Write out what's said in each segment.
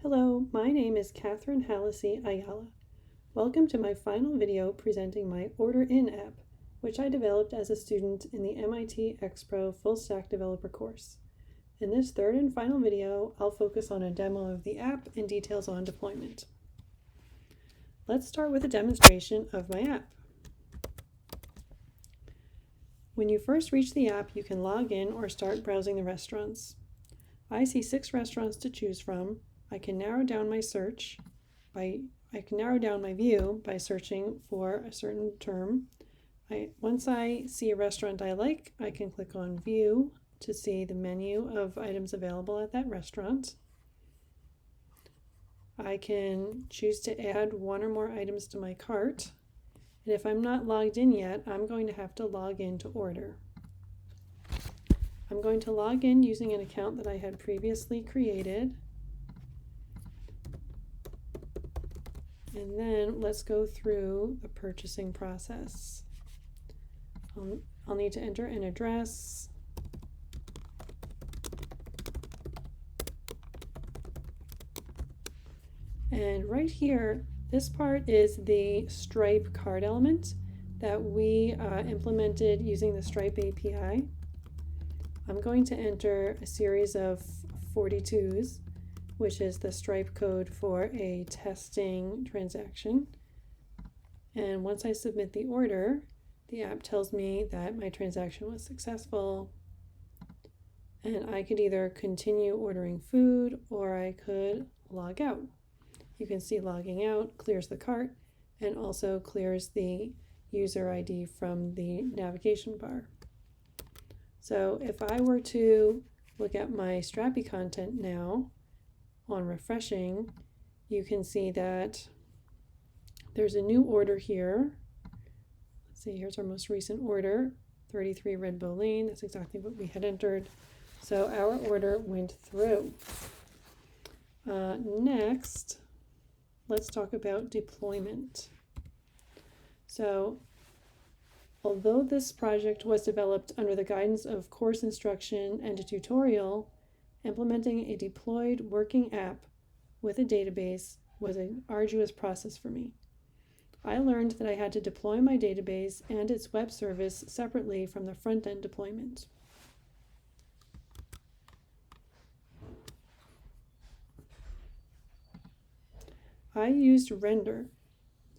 Hello, my name is Catherine Hallisey Ayala. Welcome to my final video presenting my Order In app, which I developed as a student in the MIT xPRO Full Stack Developer course. In this third and final video, I'll focus on a demo of the app and details on deployment. Let's start with a demonstration of my app. When you first reach the app, you can log in or start browsing the restaurants. I see 6 restaurants to choose from. I can narrow down my view by searching for a certain term. Once I see a restaurant I like, I can click on View to see the menu of items available at that restaurant. I can choose to add one or more items to my cart. And if I'm not logged in yet, I'm going to have to log in to order. I'm going to log in using an account that I had previously created. And then let's go through the purchasing process. I'll need to enter an address. And right here, this part is the Stripe card element that we implemented using the Stripe API. I'm going to enter a series of 42s, which is the Stripe code for a testing transaction. And once I submit the order, the app tells me that my transaction was successful. And I could either continue ordering food or I could log out. You can see logging out clears the cart and also clears the user ID from the navigation bar. So if I were to look at my Strappy content now, on refreshing, you can see that there's a new order here. Let's see, here's our most recent order, 33 Red Bow Lane. That's exactly what we had entered. So our order went through. Next, let's talk about deployment. So although this project was developed under the guidance of course instruction and a tutorial, implementing a deployed working app with a database was an arduous process for me. I learned that I had to deploy my database and its web service separately from the front-end deployment. I used Render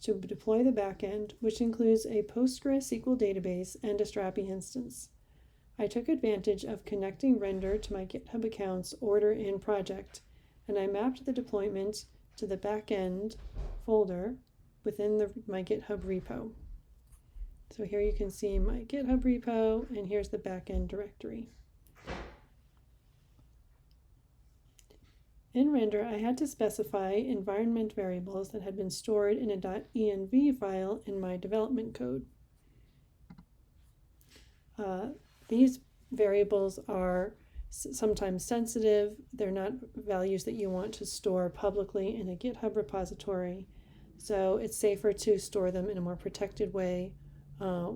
to deploy the backend, which includes a PostgreSQL database and a Strappy instance. I took advantage of connecting Render to my GitHub account's Order In project, and I mapped the deployment to the backend folder within my GitHub repo. So here you can see my GitHub repo, and here's the backend directory. In Render, I had to specify environment variables that had been stored in a .env file in my development code. These variables are sometimes sensitive. They're not values that you want to store publicly in a GitHub repository. So it's safer to store them in a more protected way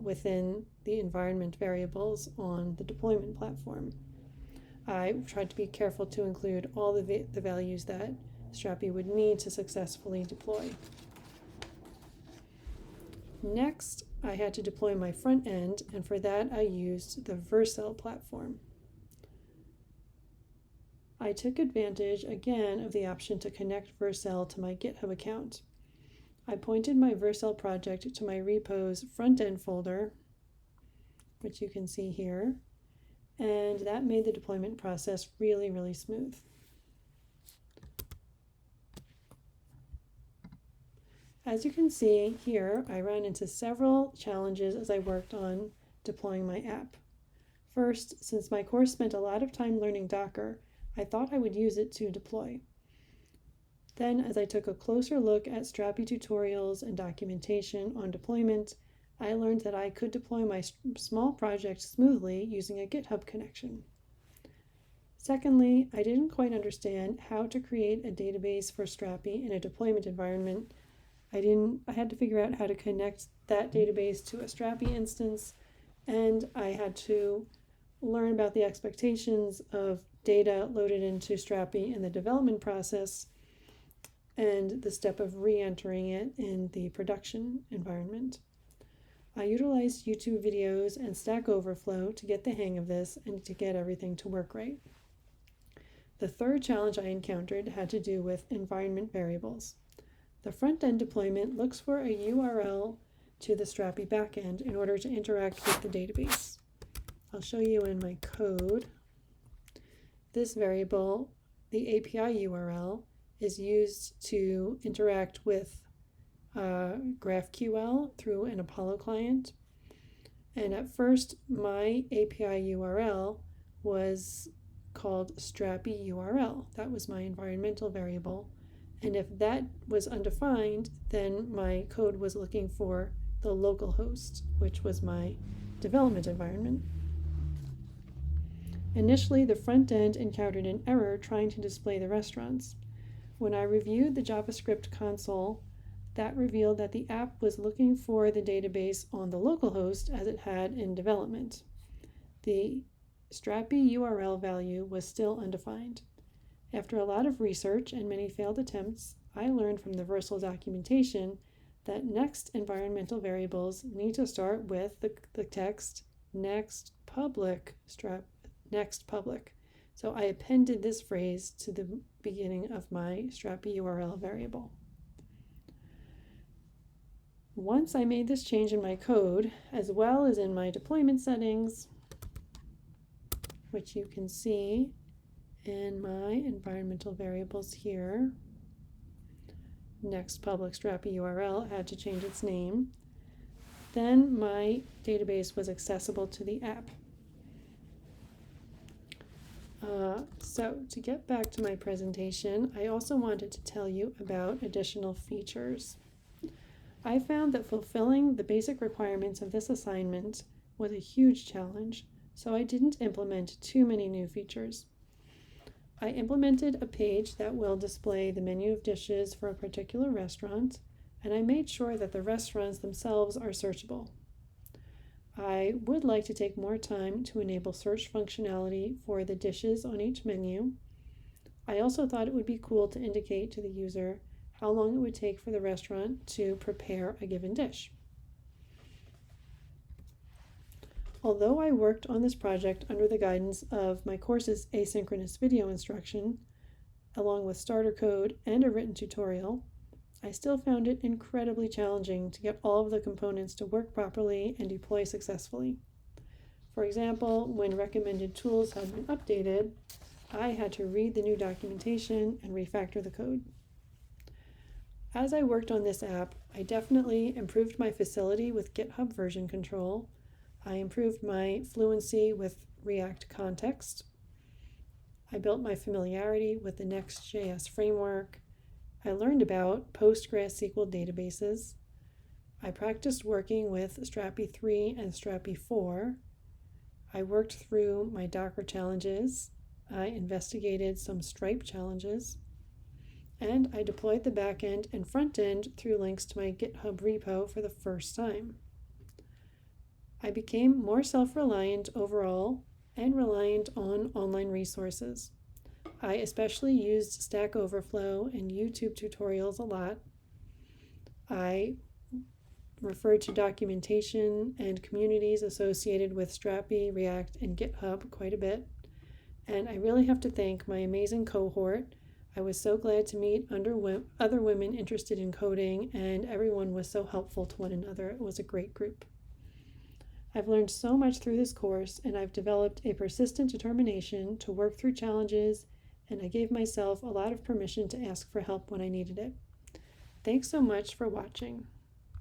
within the environment variables on the deployment platform. I tried to be careful to include all the values that Strappy would need to successfully deploy. Next, I had to deploy my front end, and for that I used the Vercel platform. I took advantage again of the option to connect Vercel to my GitHub account. I pointed my Vercel project to my repo's front-end folder, which you can see here, and that made the deployment process really, really smooth. As you can see here, I ran into several challenges as I worked on deploying my app. First, since my course spent a lot of time learning Docker, I thought I would use it to deploy. Then, as I took a closer look at Strappy tutorials and documentation on deployment, I learned that I could deploy my small project smoothly using a GitHub connection. Secondly, I didn't quite understand how to create a database for Strappy in a deployment environment. I had to figure out how to connect that database to a Strappy instance, and I had to learn about the expectations of data loaded into Strappy in the development process, and the step of re-entering it in the production environment. I utilized YouTube videos and Stack Overflow to get the hang of this and to get everything to work right. The third challenge I encountered had to do with environment variables. The front-end deployment looks for a URL to the Strapi backend in order to interact with the database. I'll show you in my code. This variable, the API URL, is used to interact with GraphQL through an Apollo client. And at first, my API URL was called Strapi URL. That was my environmental variable. And if that was undefined, then my code was looking for the local host, which was my development environment. Initially, the front end encountered an error trying to display the restaurants. When I reviewed the JavaScript console, that revealed that the app was looking for the database on the local host as it had in development. The Strapi URL value was still undefined. After a lot of research and many failed attempts, I learned from the Versal documentation that next environmental variables need to start with the text next public next public. So I appended this phrase to the beginning of my Strapi URL variable. Once I made this change in my code, as well as in my deployment settings, which you can see in my environmental variables here, next public Strapi URL had to change its name. Then my database was accessible to the app. So to get back to my presentation, I also wanted to tell you about additional features. I found that fulfilling the basic requirements of this assignment was a huge challenge, so I didn't implement too many new features. I implemented a page that will display the menu of dishes for a particular restaurant, and I made sure that the restaurants themselves are searchable. I would like to take more time to enable search functionality for the dishes on each menu. I also thought it would be cool to indicate to the user how long it would take for the restaurant to prepare a given dish. Although I worked on this project under the guidance of my course's asynchronous video instruction, along with starter code and a written tutorial, I still found it incredibly challenging to get all of the components to work properly and deploy successfully. For example, when recommended tools had been updated, I had to read the new documentation and refactor the code. As I worked on this app, I definitely improved my facility with GitHub version control. I improved my fluency with React context. I built my familiarity with the Next.js framework. I learned about PostgreSQL databases. I practiced working with Strapi 3 and Strapi 4. I worked through my Docker challenges. I investigated some Stripe challenges. And I deployed the backend and frontend through links to my GitHub repo for the first time. I became more self-reliant overall and reliant on online resources. I especially used Stack Overflow and YouTube tutorials a lot. I referred to documentation and communities associated with Strapi, React, and GitHub quite a bit. And I really have to thank my amazing cohort. I was so glad to meet other women interested in coding, and everyone was so helpful to one another. It was a great group. I've learned so much through this course, and I've developed a persistent determination to work through challenges, and I gave myself a lot of permission to ask for help when I needed it. Thanks so much for watching.